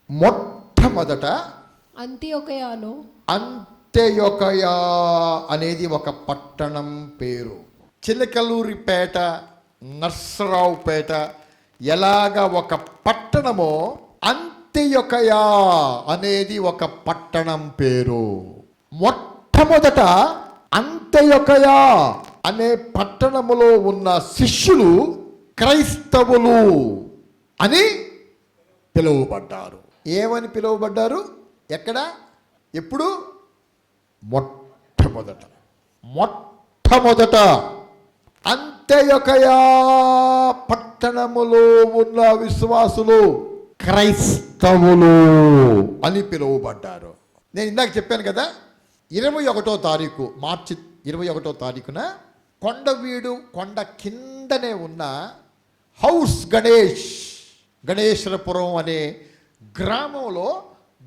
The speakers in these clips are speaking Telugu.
మొట్టమొదట అంతియొకయలో, అంత్యొకయ అనేది ఒక పట్టణం పేరు. చిలకలూరిపేట, నర్సరావుపేట ఎలాగ ఒక పట్టణమో అంత్యొకయ అనేది ఒక పట్టణం పేరు. మొట్టమొదట అంత్యొకయ అనే పట్టణములో ఉన్న శిష్యులు క్రైస్తవులు అని పిలువబడ్డారు. ఏమని పిలువబడ్డారు? ఎక్కడ, ఎప్పుడు? మొట్టమొదట అంత్యొకయ పట్టణములో ఉన్న విశ్వాసులు క్రైస్తవులు అని పిలువబడ్డారు. నేను ఇందాక చెప్పాను కదా, 21వ తారీఖు, మార్చి 21వ తారీఖున కొండవీడు కొండ కిందనే ఉన్న హౌస్ గణేశ్వరపురం అనే గ్రామంలో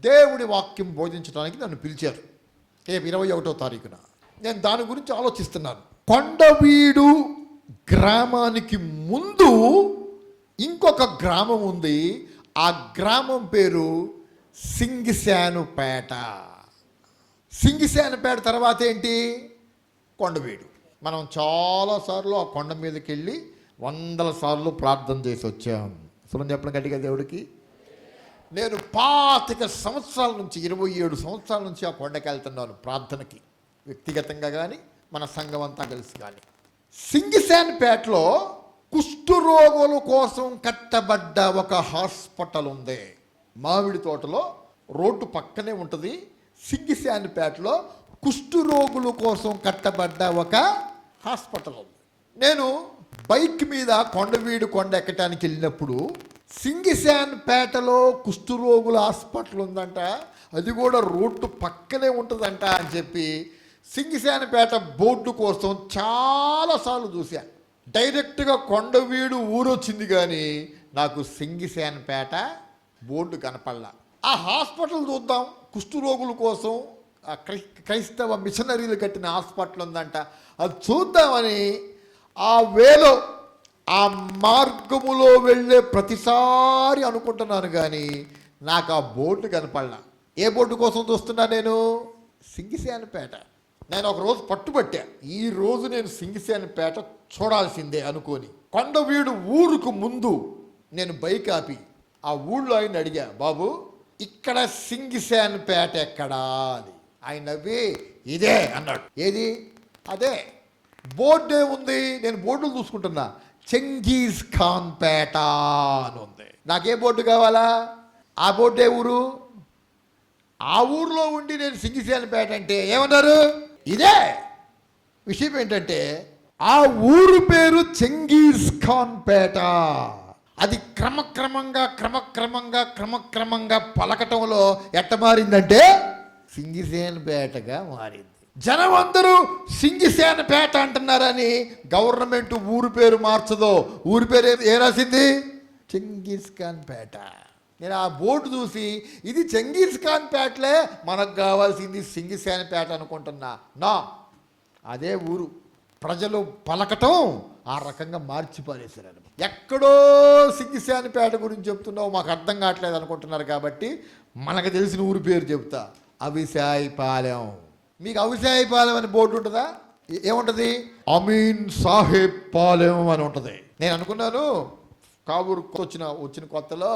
దేవుడి వాక్యం బోధించడానికి నన్ను పిలిచారు. రేపు 21వ తారీఖున. నేను దాని గురించి ఆలోచిస్తున్నాను. కొండవీడు గ్రామానికి ముందు ఇంకొక గ్రామం ఉంది. ఆ గ్రామం పేరు సింగిశానుపేట. సింగిశానుపేట తర్వాత ఏంటి? కొండవీడు. మనం చాలాసార్లు ఆ కొండ మీదకి వెళ్ళి 100 సార్లు ప్రార్థన చేసి వచ్చాం. సుమన్ చెప్పడం గట్టిగా దేవుడికి. నేను 25 సంవత్సరాల నుంచి, 27 సంవత్సరాల నుంచి ఆ కొండకి వెళ్తున్నాను ప్రార్థనకి, వ్యక్తిగతంగా కానీ మన సంఘం అంతా కలిసి కానీ. సింగిశాన్పేటలో కుష్ఠరోగుల కోసం కట్టబడ్డ ఒక హాస్పిటల్ ఉంది. మామిడి తోటలో రోడ్డు పక్కనే ఉంటుంది. సింగిశాన్పేటలో కుష్ఠరోగుల కోసం కట్టబడ్డ ఒక హాస్పిటల్ ఉంది. నేను బైక్ మీద కొండవీడు కొండ ఎక్కడానికి వెళ్ళినప్పుడు సింగిశాన్పేటలో కుష్ఠరోగుల హాస్పిటల్ ఉందంట, అది కూడా రోడ్డు పక్కనే ఉంటుందంట అని చెప్పి సింగిశాన్పేట బోర్డు కోసం చాలాసార్లు చూశా. డైరెక్ట్గా కొండవీడు ఊరు వచ్చింది కానీ నాకు సింగిశాన్పేట బోర్డు కనపడలా. ఆ హాస్పిటల్ చూద్దాం, కుష్ఠరోగుల కోసం క్రైస్తవ మిషనరీలు కట్టిన హాస్పిటల్ ఉందంట, అది చూద్దామని ఆ వేలో ఆ మార్గములో వెళ్ళే ప్రతిసారి అనుకుంటున్నాను కానీ నాకు ఆ బోర్డు కనపడలా. ఏ బోర్డు కోసం చూస్తున్నా? నేను సింగిశాన్పేట. నేను ఒక రోజు పట్టుబట్టా, ఈ రోజు నేను సింగిశాన్పేట చూడాల్సిందే అనుకొని కొండవీడు ఊరుకు ముందు నేను బైక్ ఆపి ఆ ఊళ్ళో ఆయన అడిగా, బాబు ఇక్కడ సింగిశాన్పేట ఎక్కడా అని. ఆయన నవ్వి ఇదే అన్నాడు. ఏది? అదే బోర్డే ఉంది. నేను బోర్డులు చూసుకుంటున్నా, చెంగీజ్ ఖాన్ పేట అని ఉంది. నాకే బోర్డు కావాలా? ఆ బోర్డే ఊరు. ఆ ఊర్లో ఉండి నేను సింగిశాన్పేట అంటే ఏమన్నారు? ఇదే. విషయం ఏంటంటే ఆ ఊరు పేరు చెంగీజ్ ఖాన్ పేట. అది క్రమక్రమంగా పలకటంలో ఎట్ట మారిందంటే సింగిశాన్పేటగా మారింది. జనం అందరూ సింగిశాన్పేట అంటున్నారని గవర్నమెంట్ ఊరు పేరు మార్చదో. ఊరి పేరు ఏ రాసింది? చెంగీజ్ ఖాన్ పేట. నేను ఆ బోర్డు చూసి ఇది చెంగీజ్ ఖాన్ పేటలే, మనకు కావాల్సింది సింగిశాన్పేట అనుకుంటున్నా. నా అదే ఊరు. ప్రజలు పలకటం ఆ రకంగా మార్చి పారేశారు. ఎక్కడో సింగిశాన్పేట గురించి చెప్తున్నావు, మాకు అర్థం కావట్లేదు అనుకుంటున్నారు కాబట్టి మనకు తెలిసిన ఊరి పేరు చెప్తా. అవిశాయిపాలెం. మీకు అవిశాయిపాలెం అని బోర్డు ఉంటుందా? ఏముంటుంది? అమీన్ సాహెబ్ పాలెం అని ఉంటుంది. నేను అనుకున్నాను కాబూరు వచ్చిన కొత్తలో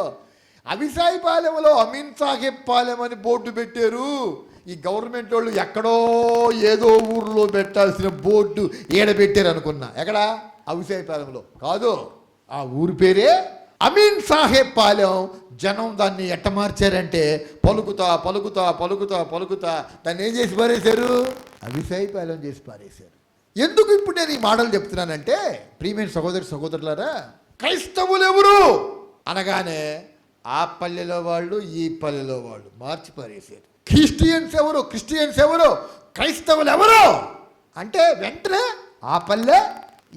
అవిశాయిపాలెంలో అమీన్ సాహెబ్ పాలెం అని బోర్డు పెట్టారు. ఈ గవర్నమెంట్ వాళ్ళు ఎక్కడో ఏదో ఊర్లో పెట్టాల్సిన బోర్డు ఈడ పెట్టారు అనుకున్నా. ఎక్కడ? అవిశాయిపాలెంలో కాదు, ఆ ఊరి పేరే అమీన్ సాహెబ్ పాలెం. జనం దాన్ని ఎట్ట మార్చారంటే పలుకుతా దాన్ని ఏం చేసి పారేశారు? అవిశాయిపాలెం చేసి పారేశారు. ఎందుకు ఇప్పుడు నేను ఈ మాటలు చెప్తున్నానంటే, ప్రియమైన సహోదరులారా, క్రైస్తవులు ఎవరు అనగానే ఆ పల్లెలో వాళ్ళు ఈ పల్లెలో వాళ్ళు మార్చి పారేశారు. క్రిస్టియన్స్ ఎవరు క్రైస్తవులు ఎవరు అంటే వెంటనే ఆ పల్లె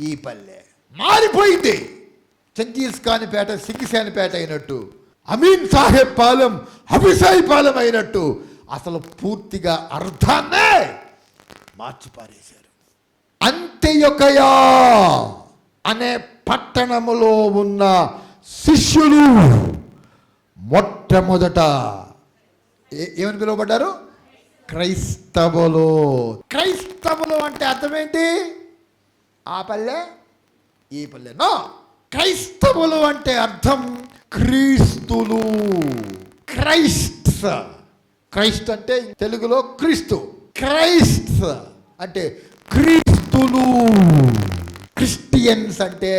ఈ పల్లె మారిపోయింది. చెంగీజ్ ఖాన్ పేట సింగిశాన్పేట అయినట్టు, అమీన్ సాహెబ్ పాలెం అవిశాయిపాలెం అయినట్టు అసలు పూర్తిగా అర్థాన్నే మార్చి పారేశారు. అంత్యొకయ అనే పట్టణములో ఉన్న శిష్యులు మొట్టమొదట ఏమని పిలువబడ్డారు? క్రైస్తవులు. క్రైస్తవులు అంటే అర్థం ఏంటి? ఆ పల్లె ఈ పల్లె నో. క్రైస్తవులు అంటే అర్థం క్రీస్తులు. క్రైస్ట్ అంటే తెలుగులో క్రీస్తు. క్రైస్ట్ అంటే క్రీస్తులు. క్రిస్టియన్స్ అంటే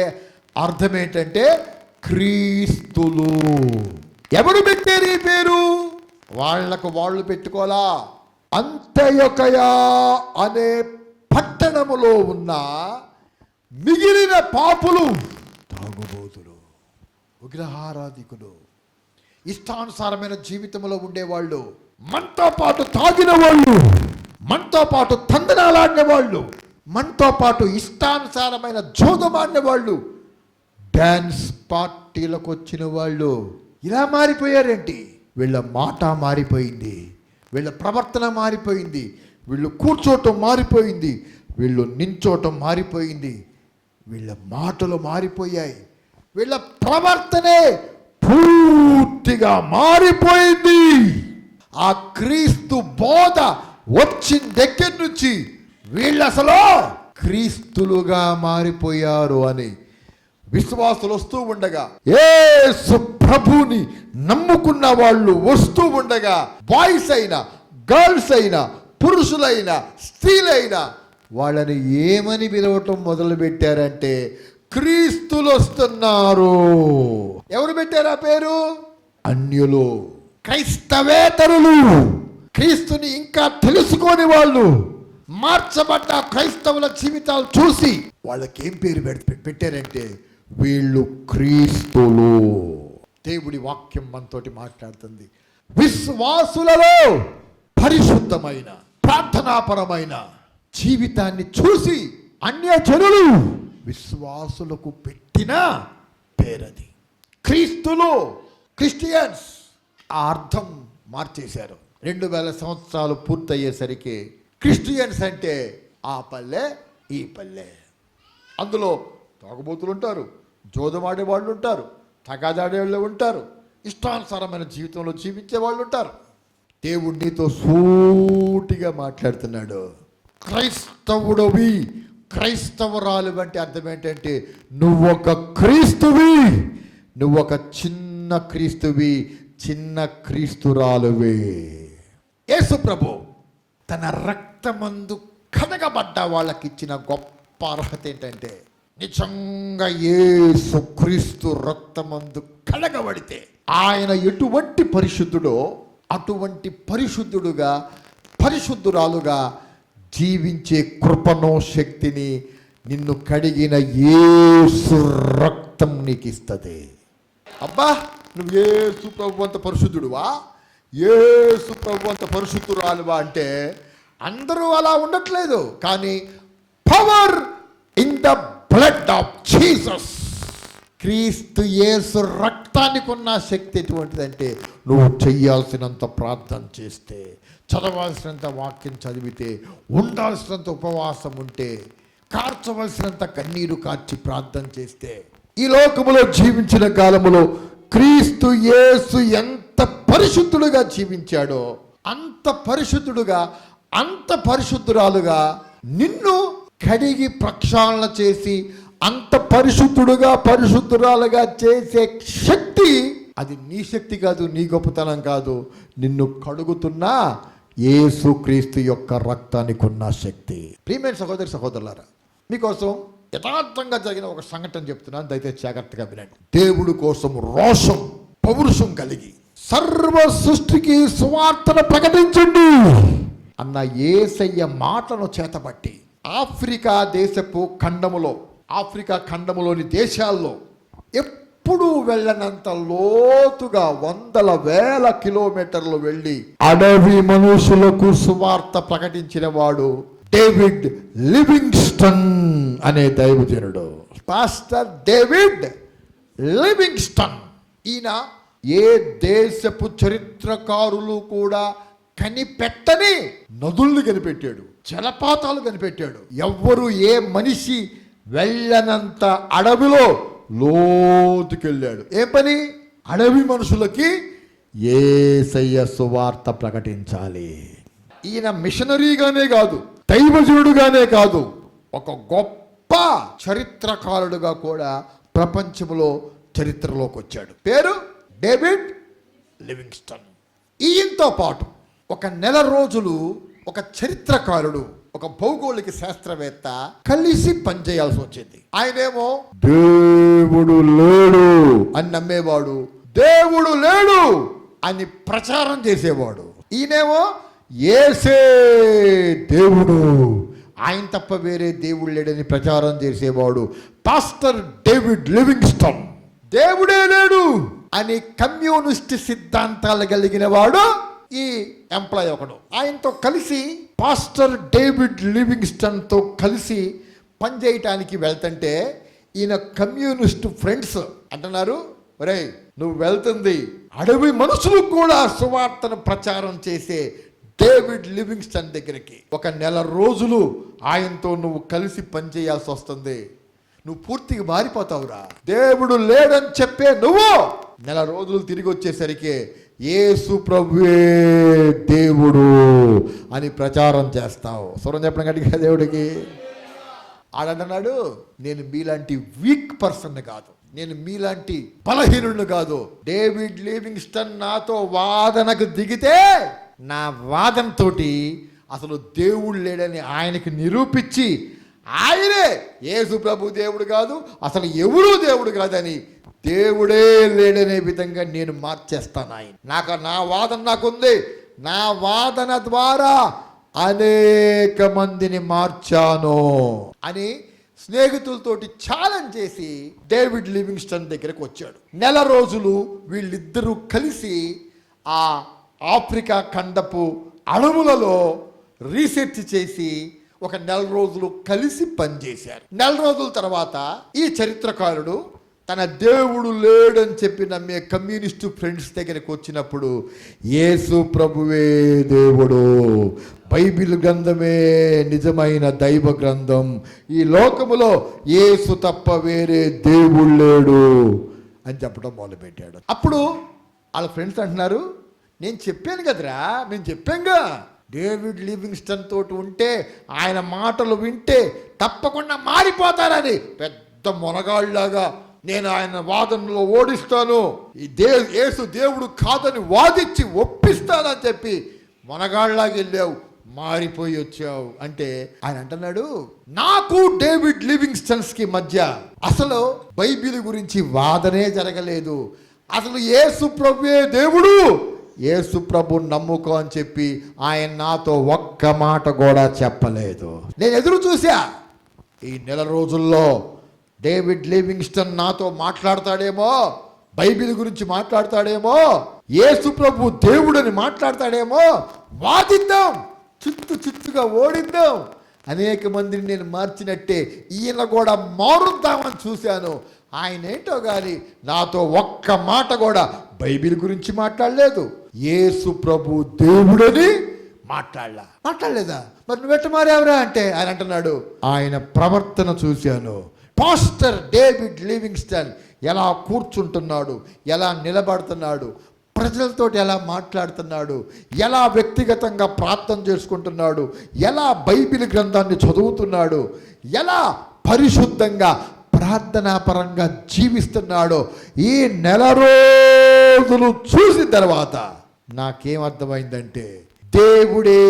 అర్థం ఏంటంటే క్రీస్తులు. ఎవరు పెట్టారు ఈ పేరు? వాళ్లకు వాళ్ళు పెట్టుకోలా. అంత్యొకయ అనే పట్టణములో ఉన్న మిగిలిన పాపులు, తాగుబోతులు, విగ్రహారాధికులు, ఇష్టానుసారమైన జీవితంలో ఉండేవాళ్ళు, మనతో పాటు తాగిన వాళ్ళు, మనతో పాటు తందనాలాడిన వాళ్ళు, మనతో పాటు ఇష్టానుసారమైన జోదమాడిన వాళ్ళు, డాన్స్ పార్టీలకు వచ్చిన వాళ్ళు ఇలా మారిపోయారేంటి? వీళ్ళ మాట మారిపోయింది, వీళ్ళ ప్రవర్తన మారిపోయింది, వీళ్ళు కూర్చోటం మారిపోయింది, వీళ్ళు నించోటం మారిపోయింది, వీళ్ళ మాటలు మారిపోయాయి, వీళ్ళ ప్రవర్తనే పూర్తిగా మారిపోయింది. ఆ క్రీస్తు బోధ వచ్చిన దగ్గర నుంచి వీళ్ళు అసలు క్రీస్తులుగా మారిపోయారు అని విశ్వాసులు వస్తూ ఉండగా, యేసు ప్రభుని నమ్ముకున్న వాళ్ళు వస్తూ ఉండగా, బాయ్స్ అయినా గర్ల్స్ అయినా పురుషులైనా స్త్రీలైనా వాళ్ళని ఏమని పిలవటం మొదలు పెట్టారంటే క్రీస్తులు వస్తున్నారు. ఎవరు పెట్టారు ఆ పేరు? అన్యులు, క్రైస్తవేతరులు, క్రీస్తుని ఇంకా తెలుసుకోని వాళ్ళు. మార్చబడ్డ క్రైస్తవుల జీవితాలు చూసి వాళ్ళకి ఏం పేరు పెట్టారంటే వీళ్ళు క్రీస్తులు. దేవుడి వాక్యం మనతోటి మాట్లాడుతుంది. విశ్వాసులలో పరిశుద్ధమైన ప్రార్థనాపరమైన జీవితాన్ని చూసి అన్యజనులు విశ్వాసులకు పెట్టిన పేరది క్రీస్తులు, క్రిస్టియన్స్. ఆ అర్థం మార్చేశారు. 2000 సంవత్సరాలు పూర్తయ్యేసరికి క్రిస్టియన్స్ అంటే ఆ పల్లె ఈ పల్లె. అందులో తాగుబోతులు ఉంటారు, జోదమాడే వాళ్ళు ఉంటారు, తగాదాడే వాళ్ళు ఉంటారు, ఇష్టానుసారమైన జీవితంలో జీవించే వాళ్ళు ఉంటారు. దేవుడు నీతో సూటిగా మాట్లాడుతున్నాడు. క్రైస్తవుడవి, క్రైస్తవరాలు అంటే అర్థం ఏంటంటే నువ్వొక క్రీస్తువి, నువ్వొక చిన్న క్రీస్తువి, చిన్న క్రీస్తురాలువి. యేసు ప్రభు తన రక్తమందు కడగబడ్డ వాళ్ళకి ఇచ్చిన గొప్ప అర్హత ఏంటంటే నిజంగా యేసు క్రీస్తు రక్తమందు కడగబడితే ఆయన ఎటువంటి పరిశుద్ధుడో అటువంటి పరిశుద్ధుడుగా పరిశుద్ధురాలుగా జీవించే కృపను శక్తిని నిన్ను కడిగిన యేసు రక్తం నీకు ఇస్తుంది. అబ్బా, నువ్వు యేసు ప్రభు అంత పరిశుద్ధుడువా, యేసు ప్రభు అంత పరిశుద్ధురాలువా అంటే అందరూ అలా ఉండట్లేదు. కానీ power in the blood of Jesus, క్రీస్తు యేసు రక్తానికి ఉన్న శక్తి ఎటువంటిదంటే నువ్వు చెయ్యాల్సినంత ప్రార్థన చేస్తే, చదవాల్సినంత వాక్యం చదివితే, ఉండాల్సినంత ఉపవాసం ఉంటే, కార్చవలసినంత కన్నీరు కార్చి ప్రార్థన చేస్తే, ఈ లోకములో జీవించిన కాలములో క్రీస్తు యేసు ఎంత పరిశుద్ధుడుగా జీవించాడో అంత పరిశుద్ధుడుగా, అంత పరిశుద్ధురాలుగా నిన్ను కడిగి ప్రక్షాళన చేసి అంత పరిశుద్ధుడుగా పరిశుద్ధురాలుగా చేసే శక్తి, అది నీ శక్తి కాదు, నీ గొప్పతనం కాదు, నిన్ను కడుగుతున్నా యేసు క్రీస్తు యొక్క రక్తానికి ఉన్న శక్తి. ప్రియమైన సహోదరి సహోదరులారా, మీకోసం యథార్థంగా జరిగిన ఒక సంఘటన చెప్తున్నాను, దయచేసి జాగ్రత్తగా వినండి. దేవుడి కోసం రోషం పౌరుషం కలిగి సర్వ సృష్టికి సువార్తను ప్రకటించండి అన్న యేసయ్య మాటను చేతబట్టి ఆఫ్రికా దేశపు ఖండములో, ఆఫ్రికా ఖండములోని దేశాల్లో ఎప్పుడూ వెళ్ళనంత లోతుగా 100,000 కిలోమీటర్లు వెళ్ళి అడవి మనుషులకు సువార్త ప్రకటించిన వాడు డేవిడ్ లివింగ్స్టన్ అనే దైవజనుడు. Pastor David Livingstone. ఈయన ఏ దేశపు చరిత్రకారులు కూడా కనిపెట్టని నదుల్ని కనిపెట్టాడు, జలపాతాలు కనిపెట్టాడు. ఎవ్వరు ఏ మనిషి వెళ్ళనంత అడవిలో లోతుకెళ్ళాడు. ఏ పని? అడవి మనుషులకి యేసయ్య సువార్త ప్రకటించాలి. ఈయన మిషనరీగానే కాదు, దైవజనుడుగానే కాదు, ఒక గొప్ప చరిత్రకారుడుగా కూడా ప్రపంచంలో చరిత్రలోకి వచ్చాడు. పేరు డేవిడ్ లివింగ్స్టన్. ఈయనతో పాటు ఒక నెల రోజులు ఒక చరిత్రకారుడు, ఒక భౌగోళిక శాస్త్రవేత్త కలిసి పనిచేయాల్సి వచ్చింది. ఆయనేమో దేవుడు లేడు అని నమ్మేవాడు, దేవుడు లేడు అని ప్రచారం చేసేవాడు. ఈయనేమో యేసే దేవుడు, ఆయన తప్ప వేరే దేవుడు లేడని ప్రచారం చేసేవాడు పాస్టర్ డేవిడ్ లివింగ్స్టన్. దేవుడే లేడు అని కమ్యూనిస్ట్ సిద్ధాంతాలు కలిగిన వాడు ఈ ఎంప్లాయ్ ఒకడు. ఆయనతో కలిసి పాస్టర్ డేవిడ్ లివింగ్స్టన్ తో కలిసి పనిచేయటానికి వెళ్తుంటే ఈయన కమ్యూనిస్ట్ ఫ్రెండ్స్ అంటున్నారు, ఒరే నువ్వు వెళ్తుంది అడవి మనుషులకు కూడా సువార్తను ప్రచారం చేసే డేవిడ్ లివింగ్స్టన్ దగ్గరికి. ఒక నెల రోజులు ఆయనతో నువ్వు కలిసి పనిచేయాల్సి వస్తుంది, నువ్వు పూర్తిగా మారిపోతావురా. దేవుడు లేడని చెప్పే నువ్వు నెల రోజులు తిరిగి వచ్చేసరికి యేసు ప్రభువే దేవుడు అని ప్రచారం చేస్తావు. స్వరం చెప్పడం గట్టిగా దేవుడికి. ఆడంటున్నాడు, నేను మీలాంటి వీక్ పర్సన్ కాదు, నేను మీలాంటి బలహీనుడిని కాదు. డేవిడ్ లివింగ్స్టన్ నాతో వాదనకు దిగితే నా వాదనతోటి అసలు దేవుడు లేడని ఆయనకి నిరూపించి ఆయనే యేసు ప్రభు దేవుడు కాదు, అసలు ఎవరూ దేవుడు కాదని, దేవుడే లేడనే విధంగా నేను మార్చేస్తాను ఆయన. నా వాదన నాకుంది, నా వాదన ద్వారా అనేక మందిని మార్చాను అని స్నేహితులతోటి ఛాలెంజ్ చేసి డేవిడ్ లివింగ్స్టన్ దగ్గరకు వచ్చాడు. నెల రోజులు వీళ్ళిద్దరూ కలిసి ఆ ఆఫ్రికా ఖండపు అడవులలో రీసెర్చ్ చేసి ఒక నెల రోజులు కలిసి పనిచేశారు. నెల రోజుల తర్వాత ఈ చరిత్రకారుడు తన దేవుడు లేడని చెప్పి నమ్మే కమ్యూనిస్టు ఫ్రెండ్స్ దగ్గరికి వచ్చినప్పుడు యేసు ప్రభువే దేవుడు, బైబిల్ గ్రంథమే నిజమైన దైవ గ్రంథం, ఈ లోకములో యేసు తప్ప వేరే దేవుడు లేడు అని చెప్పడం మొదలుపెట్టాడు. అప్పుడు వాళ్ళ ఫ్రెండ్స్ అంటున్నారు, నేను చెప్పాను కదరా, నేను చెప్పాంగా డేవిడ్ లివింగ్స్టన్ తోటి ఉంటే ఆయన మాటలు వింటే తప్పకుండా మారిపోతారని. పెద్ద మొనగాళ్ళలాగా నేను ఆయన వాదనలో ఓడిస్తాను, ఈ యేసు దేవుడు కాదని వాదించి ఒప్పిస్తానని చెప్పి మొనగాళ్ళలాగా వెళ్ళావు, మారిపోయి వచ్చావు అంటే ఆయన అంటున్నాడు, నాకు డేవిడ్ లివింగ్స్టన్స్ కి మధ్య అసలు బైబిల్ గురించి వాదనే జరగలేదు, అసలు యేసు ప్రభువే దేవుడు, యేసు ప్రభు నమ్ముకో అని చెప్పి ఆయన నాతో ఒక్క మాట కూడా చెప్పలేదు. నేను ఎదురు చూసా, ఈ నెల రోజుల్లో డేవిడ్ లివింగ్స్టన్ నాతో మాట్లాడతాడేమో, బైబిల్ గురించి మాట్లాడతాడేమో, యేసు ప్రభు దేవుడని మాట్లాడతాడేమో, వాదిద్దాం, చిత్తుగా ఓడిద్దాం, అనేక మందిని నేను మార్చినట్టే ఈయన కూడా మారుద్దామని చూశాను. ఆయన ఏంటో కానీ నాతో ఒక్క మాట కూడా బైబిల్ గురించి మాట్లాడలేదు, యేసు ప్రభు దేవుడని మాట్లాడలేదా, మరి నువ్వెట్ట మారావురా అంటే ఆయన అంటున్నాడు, ఆయన ప్రవర్తన చూశాను. పాస్టర్ డేవిడ్ లివింగ్స్టన్ ఎలా కూర్చుంటున్నాడు, ఎలా నిలబడుతున్నాడు, ప్రజలతోటి ఎలా మాట్లాడుతున్నాడు, ఎలా వ్యక్తిగతంగా ప్రార్థన చేసుకుంటున్నాడు, ఎలా బైబిల్ గ్రంథాన్ని చదువుతున్నాడు, ఎలా పరిశుద్ధంగా ప్రార్థనాపరంగా జీవిస్తున్నాడో ఈ నెల రోజులు చూసిన తర్వాత నాకేమర్థమైందంటే దేవుడే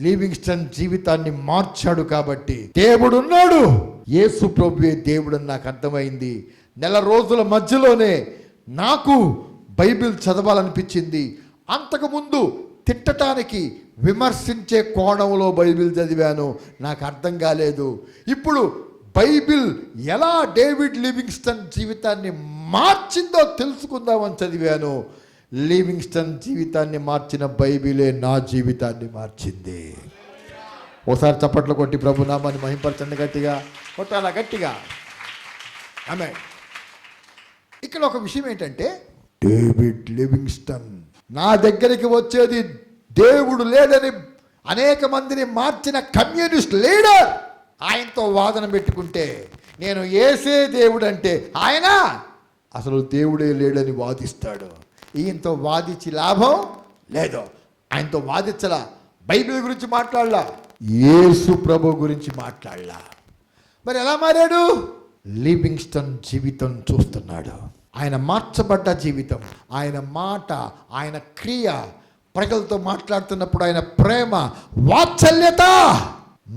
లివింగ్స్టన్ జీవితాన్ని మార్చాడు కాబట్టి దేవుడు ఉన్నాడు, యేసు ప్రభువే దేవుడు అని నాకు అర్థమైంది. నెల రోజుల మధ్యలోనే నాకు బైబిల్ చదవాలనిపించింది. అంతకుముందు తిట్టడానికి విమర్శించే కోణంలో బైబిల్ చదివాను, నాకు అర్థం కాలేదు. ఇప్పుడు బైబిల్ ఎలా డేవిడ్ లివింగ్స్టన్ జీవితాన్ని మార్చిందో తెలుసుకుందామని చదివాను. లివింగ్స్టన్ జీవితాన్ని మార్చిన బైబిలే నా జీవితాన్ని మార్చింది. ఓసారి చప్పట్లు కొట్టి ప్రభు నామాన్ని మహింపరచండి, గట్టిగా కొట్టాలా, గట్టిగా. ఆమేన్. ఇక్కడ ఒక విషయం ఏంటంటే డేవిడ్ లివింగ్స్టన్ నా దగ్గరికి వచ్చేది దేవుడు లేడని అనేక మందిని మార్చిన కమ్యూనిస్ట్ లీడర్. ఆయనతో వాదన పెట్టుకుంటే నేను యేసే దేవుడు అంటే ఆయన అసలు దేవుడే లేడని వాదిస్తాడు. ఈయనతో వాదించి లాభం లేదు. ఆయనతో వాదించలా, బైబిల్ గురించి మాట్లాడలా, యేసు ప్రభు గురించి మాట్లాడలా. మరి ఎలా మారాడు? లివింగ్స్టన్ జీవితం చూస్తున్నాడు. ఆయన మార్చబడ్డ జీవితం, ఆయన మాట, ఆయన క్రియ, ప్రజలతో మాట్లాడుతున్నప్పుడు ఆయన ప్రేమ, వాత్సల్యత,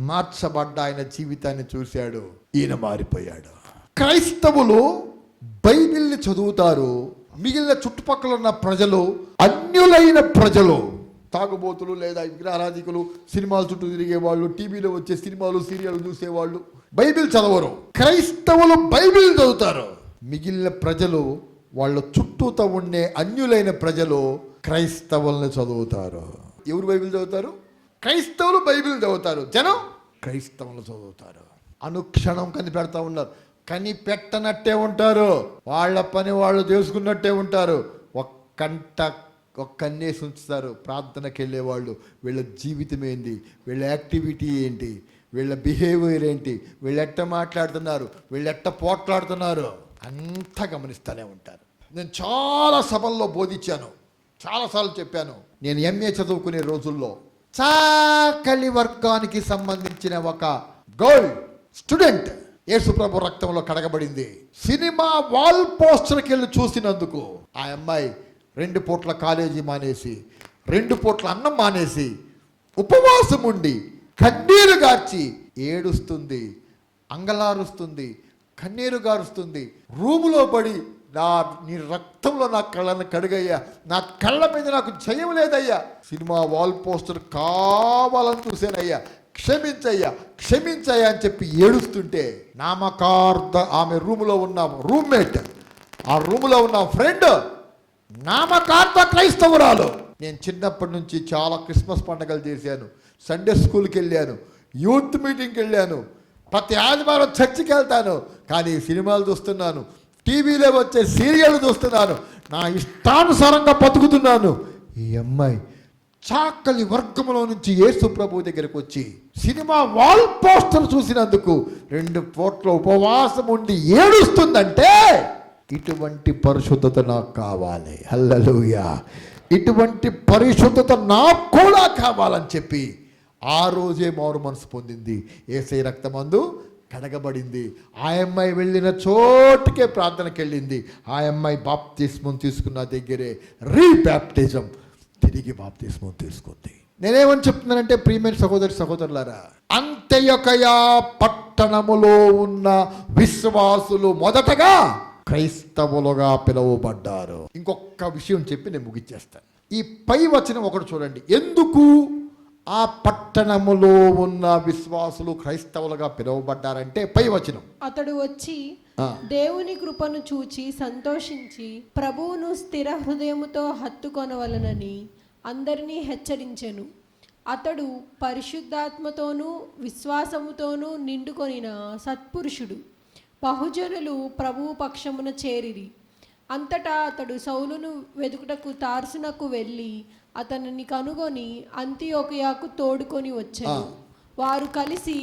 మార్చబడ్డ ఆయన జీవితాన్ని చూశాడు. ఈయన మారిపోయాడు. క్రైస్తవులు బైబిల్ని చదువుతారు. మిగిలిన చుట్టుపక్కల ఉన్న ప్రజలు, అన్యులైన ప్రజలు, తాగుబోతులు లేదా విగ్రహారాధికులు, సినిమాల చుట్టూ తిరిగేవాళ్ళు, టీవీలో వచ్చే సినిమాలు సీరియల్ చూసేవాళ్ళు బైబిల్ చదవరు. క్రైస్తవులు బైబిల్ చదువుతారు. మిగిలిన ప్రజలు, వాళ్ళ చుట్టూతో ఉండే అన్యులైన ప్రజలు క్రైస్తవులను చదువుతారు. ఎవరు బైబిల్ చదువుతారు? క్రైస్తవులు బైబిల్ చదువుతారు. జనం క్రైస్తవులు చదువుతారు. అనుక్షణం కనిపెడతా ఉన్నారు. కనిపెట్టనట్టే ఉంటారు. వాళ్ళ పని వాళ్ళు చేసుకున్నట్టే ఉంటారు. ఒక్కన్నేసి ఉంచుతారు. ప్రార్థనకి వెళ్ళేవాళ్ళు, వీళ్ళ జీవితం ఏంటి, వీళ్ళ యాక్టివిటీ ఏంటి, వీళ్ళ బిహేవియర్ ఏంటి, వీళ్ళు ఎట్ట మాట్లాడుతున్నారు, వీళ్ళు ఎట్ట పోట్లాడుతున్నారు, అంతా గమనిస్తూనే ఉంటారు. నేను చాలా సభల్లో బోధించాను, చాలాసార్లు చెప్పాను. నేను ఎంఏ చదువుకునే రోజుల్లో చాకలి వర్గానికి సంబంధించిన ఒక గర్ల్ స్టూడెంట్ యేసుప్రభు రక్తంలో కడగబడింది. సినిమా వాల్ పోస్టర్కి వెళ్ళి చూసినందుకు ఆ అమ్మాయి 2 పూట్ల కాలేజీ మానేసి, 2 పూట్ల అన్నం మానేసి, ఉపవాసం ఉండి, కన్నీరు గార్చి ఏడుస్తుంది, అంగలారుస్తుంది, కన్నీరు గారుస్తుంది. రూములో పడి, నీ రక్తంలో నా కళ్ళను కడుగయ్యా, నా కళ్ళ మీద నాకు జయం లేదయ్యా, సినిమా వాల్ పోస్టర్ కావాలని చూసానయ్యా, క్షమించయ్యా క్షమించయ్యా అని చెప్పి ఏడుస్తుంటే, నామకార్థ ఆమె రూములో ఉన్న రూమ్మేట్, ఆ రూములో ఉన్న ఫ్రెండ్ నామకార్థ క్రైస్తవురాలు. నేను చిన్నప్పటి నుంచి చాలా క్రిస్మస్ పండుగలు చేశాను, సండే స్కూల్కి వెళ్ళాను, యూత్ మీటింగ్కి వెళ్ళాను, ప్రతి ఆదివారం చర్చికి వెళ్తాను. కానీ సినిమాలు చూస్తున్నాను, టీవీలో వచ్చే సీరియల్ చూస్తున్నాను, నా ఇష్టానుసారంగా బతుకుతున్నాను. ఈ అమ్మాయి చాకలి వర్గంలో నుంచి యేసు ప్రభు దగ్గరికి వచ్చి సినిమా వాల్ పోస్టర్ చూసినందుకు 2 పూట్ల ఉపవాసం ఉండి ఏడుస్తుందంటే, ఇటువంటి పరిశుద్ధత నాకు కావాలి. హల్లెలూయా. ఇటువంటి పరిశుద్ధత నాకు కూడా కావాలని చెప్పి ఆ రోజే మారు మనసు పొందింది. యేసయ్య రక్తమందు కడగబడింది. ఆ అమ్మాయి వెళ్ళిన చోటుకే ప్రార్థనకి వెళ్ళింది. ఆ అమ్మాయి బాప్తిస్మం తీసుకున్న దగ్గరే రీబ్యాప్టిజం, తిరిగి బాప్తిస్మం తీసుకుంది. నేనేమని చెప్తున్నానంటే, ప్రియమైన సహోదరులారా, అంత్యొకయ పట్టణములో ఉన్న విశ్వాసులు మొదటగా క్రైస్తవులుగా పిలువబడ్డారు. ఇంకొక విషయం చెప్పి నేను ముగిచ్చేస్తాను. ఈ పై వచనం ఒకటి చూడండి. ఎందుకు ఆ పట్టణములో ఉన్న విశ్వాసులు క్రైస్తవులుగా పిలువబడ్డారంటే, పై వచనం, అతడు వచ్చి దేవుని కృపను చూచి సంతోషించి ప్రభువును స్థిర హృదయముతో హత్తుకొనవలనని అందరినీ హెచ్చరించెను. అతడు పరిశుద్ధాత్మతోనూ విశ్వాసముతోనూ నిండుకొనిన సత్పురుషుడు. బహుజనులు ప్రభువు పక్షమున చేరిరి. అంతటా అతడు సౌలును వెదుకుటకు తార్సునకు వెళ్ళి అతనిని కనుగొని అంతియోకయకు తోడుకొని వచ్చారు. వారు కలిసి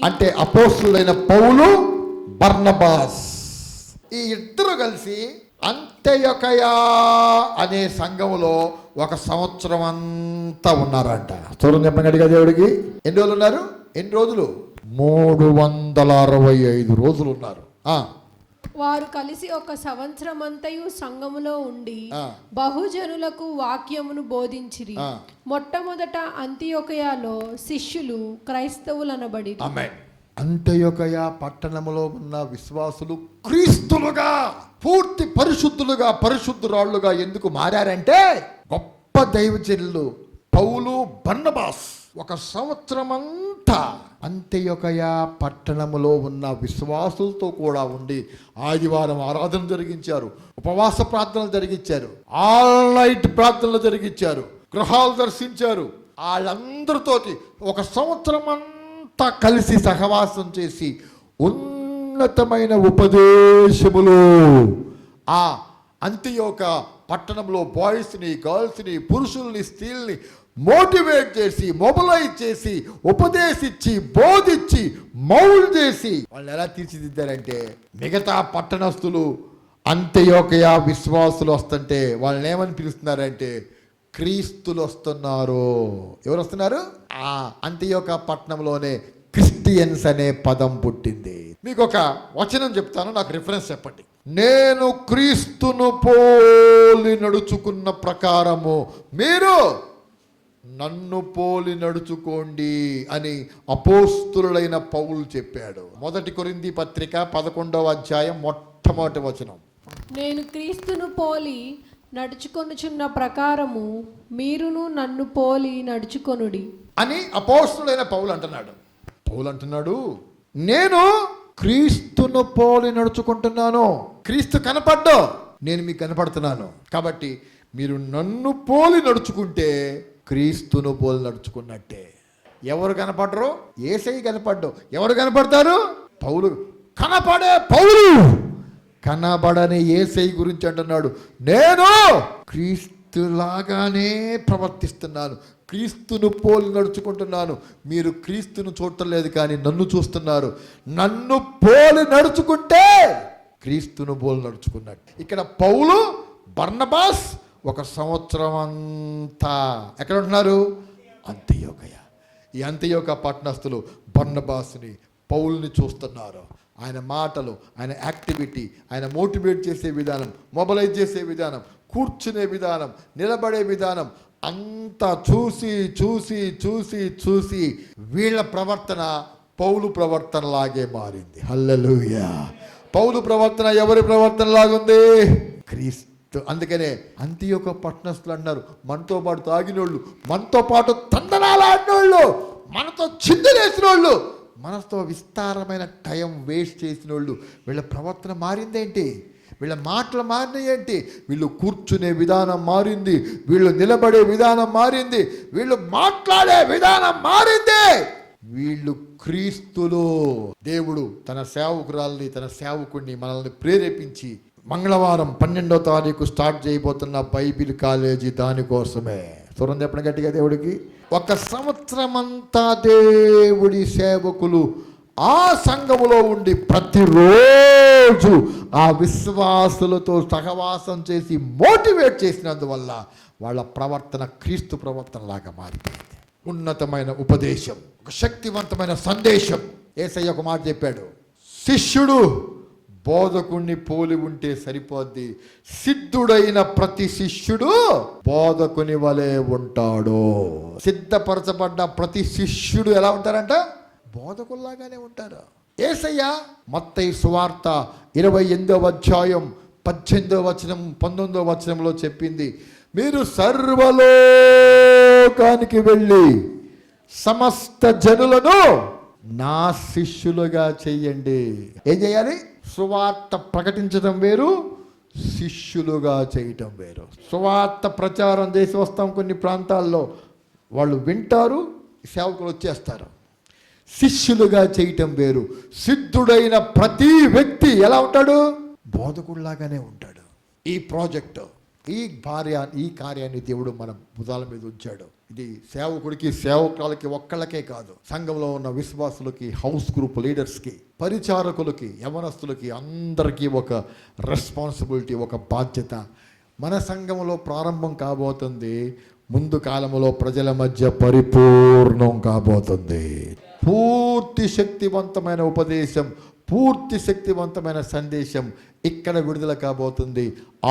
అంటే అపోస్తలులైన పౌలు, బర్నబాస్, ఈ ఇద్దరు కలిసి అంత్యొకయ అనే సంఘములో 1 సంవత్సరం అంతా ఉన్నారంట. చూడండి, చెప్పండి అడిగా దేవుడికి. ఎన్ని రోజులు ఉన్నారు? ఎన్ని రోజులు? 365 రోజులు ఉన్నారు. వారు కలిసి 1 సంవత్సరమంతయు సంఘములో ఉండి బహుజనులకు వాక్యమును బోధించిరి. మొట్టమొదట అంతియొకయలో శిష్యులు క్రైస్తవులనబడి. అంత్యొకయ పట్టణములో ఉన్న విశ్వాసులు క్రీస్తులుగా, పూర్తి పరిశుద్ధులుగా, పరిశుద్ధురాళ్లుగా ఎందుకు మారారంటే, గొప్ప దైవజనులు పౌలు, బర్నబాస్ 1 సంవత్సరమంతా అంత్యొకయ పట్టణములో ఉన్న విశ్వాసులతో కూడా ఉండి ఆదివారం ఆరాధన జరిగించారు, ఉపవాస ప్రార్థనలు జరిగించారు, ఆల్ నైట్ ప్రార్థనలు జరిగించారు, గృహాలు దర్శించారు. వాళ్ళందరితోటి 1 సంవత్సరం అంతా కలిసి సహవాసం చేసి ఉన్నతమైన ఉపదేశములు ఆ అంత్యొక పట్టణంలో బాయ్స్ని, గర్ల్స్ని, పురుషుల్ని, స్త్రీల్ని మోటివేట్ చేసి, మొబలైజ్ చేసి, ఉపదేశించి, బోధించి, మౌల్డ్ చేసి వాళ్ళని ఎలా తీర్చిదిద్దారంటే, మిగతా పట్టణస్థులు అంత్యొకయ విశ్వాసులు వస్తుంటే వాళ్ళని ఏమని పిలుస్తున్నారంటే క్రీస్తులు వస్తున్నారు. ఎవరు వస్తున్నారు? ఆ అంత్యొక పట్టణంలోనే క్రిస్టియన్స్ అనే పదం పుట్టింది. మీకు ఒక వచనం చెప్తాను, నాకు రిఫరెన్స్ చెప్పండి. నేను క్రీస్తును పోలి నడుచుకున్న ప్రకారము మీరు నన్ను పోలి నడుచుకోండి అని అపోస్తులుడైన పౌలు చెప్పాడు. 1 కొరింథీ పత్రిక 11వ అధ్యాయం మొట్టమొదటి వచనం. నేను క్రీస్తును పోలి నడుచుకొనుచున్న ప్రకారము మీరును నన్ను పోలి నడుచుకొనుడి అని అపోస్తులుడైన పౌలు అంటున్నాడు. పౌలు అంటున్నాడు, నేను క్రీస్తును పోలి నడుచుకుంటున్నాను. క్రీస్తు కనపడ్డా, నేను మీకు కనపడుతున్నాను. కాబట్టి మీరు నన్ను పోలి నడుచుకుంటే క్రీస్తును పోలి నడుచుకున్నట్టే. ఎవరు కనపడరు? యేసయ్య కనపడ్డు. ఎవరు కనపడతారు? పౌలు. కనపడే పౌలు కనబడని యేసయ్య గురించి అంటున్నాడు, నేను క్రీస్తులాగానే ప్రవర్తిస్తున్నాను, క్రీస్తును పోలి నడుచుకుంటున్నాను. మీరు క్రీస్తును చూడలేదు కానీ నన్ను చూస్తున్నారు. నన్ను పోలి నడుచుకుంటే క్రీస్తును పోలి నడుచుకున్నట్టు. ఇక్కడ పౌలు, బర్నబాస్ 1 సంవత్సరం అంతా ఎక్కడ ఉంటున్నారు? అంత్యొకయ. ఈ అంత్యొక పట్టణస్థులు బర్నబాస్ని, పౌల్ని చూస్తున్నారు. ఆయన మాటలు, ఆయన యాక్టివిటీ, ఆయన మోటివేట్ చేసే విధానం, మొబలైజ్ చేసే విధానం, కూర్చునే విధానం, నిలబడే విధానం అంతా చూసి చూసి చూసి చూసి వీళ్ళ ప్రవర్తన పౌలు ప్రవర్తన లాగే మారింది. హల్లెలూయా. పౌలు ప్రవర్తన ఎవరి ప్రవర్తన లాగుంది? క్రీస్తు. అందుకనే అంత్యొక పట్టణస్థులు అన్నారు, మనతో పాటు తాగినోళ్ళు, మనతో పాటు తందనాలు ఆడినోళ్ళు, మనతో చిందులేసినోళ్ళు, మనతో విస్తారమైన టైం వేస్ట్ చేసిన వాళ్ళు, వీళ్ళ ప్రవర్తన మారిందేంటి? వీళ్ళ మాటలు మారినాయేంటి? వీళ్ళు కూర్చునే విధానం మారింది, వీళ్ళు నిలబడే విధానం మారింది, వీళ్ళు మాట్లాడే విధానం మారింది. వీళ్ళు క్రీస్తులు. దేవుడు తన సేవకురాల్ని, తన సేవకుడిని, మనల్ని ప్రేరేపించి మంగళవారం 12వ తారీఖు స్టార్ట్ చేయబోతున్న బైబిల్ కాలేజీ దానికోసమే. స్వరం చెప్పండి గట్టిగా దేవుడికి. 1 సంవత్సరం అంతా దేవుడి సేవకులు ఆ సంఘములో ఉండి ప్రతిరోజు ఆ విశ్వాసులతో సహవాసం చేసి మోటివేట్ చేసినందువల్ల వాళ్ళ ప్రవర్తన క్రీస్తు ప్రవర్తన లాగా మారిపోయింది. ఉన్నతమైన ఉపదేశం, ఒక శక్తివంతమైన సందేశం. యేసయ్య ఒక మాట చెప్పాడు, శిష్యుడు బోధకుణ్ణి పోలి ఉంటే సరిపోద్ది, సిద్ధుడైన ప్రతి శిష్యుడు బోధకుని వలె ఉంటాడు. సిద్ధపరచబడ్డ ప్రతి శిష్యుడు ఎలా ఉంటారంట? బోధకుల్లాగానే ఉంటారు. యేసయ్య మత్తయి సువార్త 28వ అధ్యాయం 18వ వచనం 19వ వచనంలో చెప్పింది, మీరు సర్వలోకానికి వెళ్ళి సమస్త జనులను నా శిష్యులుగా చెయ్యండి. ఏం చేయాలి? సువార్త ప్రకటించడం వేరు, శిష్యులుగా చేయటం వేరు. సువార్త ప్రచారం చేసి వస్తాం కొన్ని ప్రాంతాల్లో, వాళ్ళు వింటారు, సేవకులు వచ్చేస్తారు. శిష్యులుగా చేయటం వేరు. సిద్ధుడైన ప్రతి వ్యక్తి ఎలా ఉంటాడు? బోధకుడిలాగానే ఉంటాడు. ఈ ప్రాజెక్టు, ఈ కార్యాన్ని దేవుడు మన భుజాల మీద ఉంచాడు. ఇది సేవకుడికి, సేవకులకి ఒక్కళ్ళకే కాదు, సంఘంలో ఉన్న విశ్వాసులకి, హౌస్ గ్రూప్ లీడర్స్కి, పరిచారకులకి, యవనస్తులకి, అందరికీ ఒక రెస్పాన్సిబిలిటీ, ఒక బాధ్యత. మన సంఘంలో ప్రారంభం కాబోతుంది, ముందు కాలంలో ప్రజల మధ్య పరిపూర్ణం కాబోతుంది. పూర్తి శక్తివంతమైన ఉపదేశం, పూర్తి శక్తివంతమైన సందేశం ఇక్కడ విడుదల కాబోతుంది.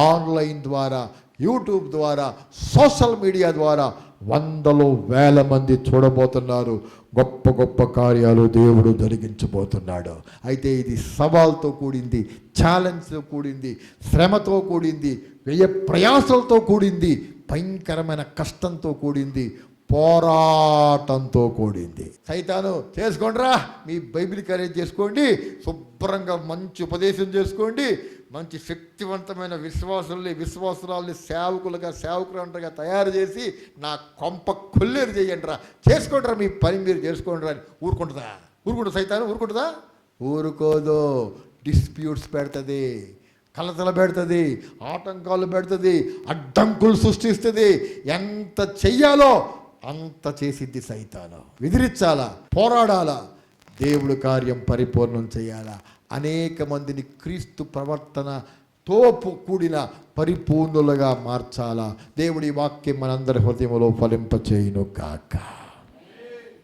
ఆన్లైన్ ద్వారా, యూట్యూబ్ ద్వారా, సోషల్ మీడియా ద్వారా వందలు వేల మంది చూడబోతున్నారు. గొప్ప గొప్ప కార్యాలు దేవుడు జరిగించబోతున్నాడు. అయితే ఇది సవాల్తో కూడింది, ఛాలెంజ్తో కూడింది, శ్రమతో కూడింది, వ్యయ ప్రయాసలతో కూడింది, భయంకరమైన కష్టంతో కూడింది, పోరాటంతో కూడింది. సైతాను చేసుకోండిరా, మీ బైబిల్ క్యారేజ్ చేసుకోండి, శుభ్రంగా మంచి ఉపదేశం చేసుకోండి, మంచి శక్తివంతమైన విశ్వాసురాల్ని సేవకులుగా తయారు చేసి నా కొంప కొల్లేరు చేయండి రా, చేసుకోండిరా, మీ పని మీరు చేసుకోండిరా అని ఊరుకుంటుందా? సైతాను ఊరుకుంటుందా? ఊరుకోదు. డిస్ప్యూట్స్ పెడుతుంది, కలతలు పెడుతుంది, ఆటంకాలు పెడుతుంది, అడ్డంకులు సృష్టిస్తుంది. ఎంత చెయ్యాలో అంత చేసిద్ది సైతాను. ఎదిరించాలా, పోరాడాలా, దేవుడు కార్యం పరిపూర్ణం చేయాలా, అనేక మందిని క్రీస్తు ప్రవర్తన తోపు కూడిన పరిపూర్ణులుగా మార్చాలా. దేవుడి వాక్యం మనందరి హృదయంలో ఫలింపచేయును గాక.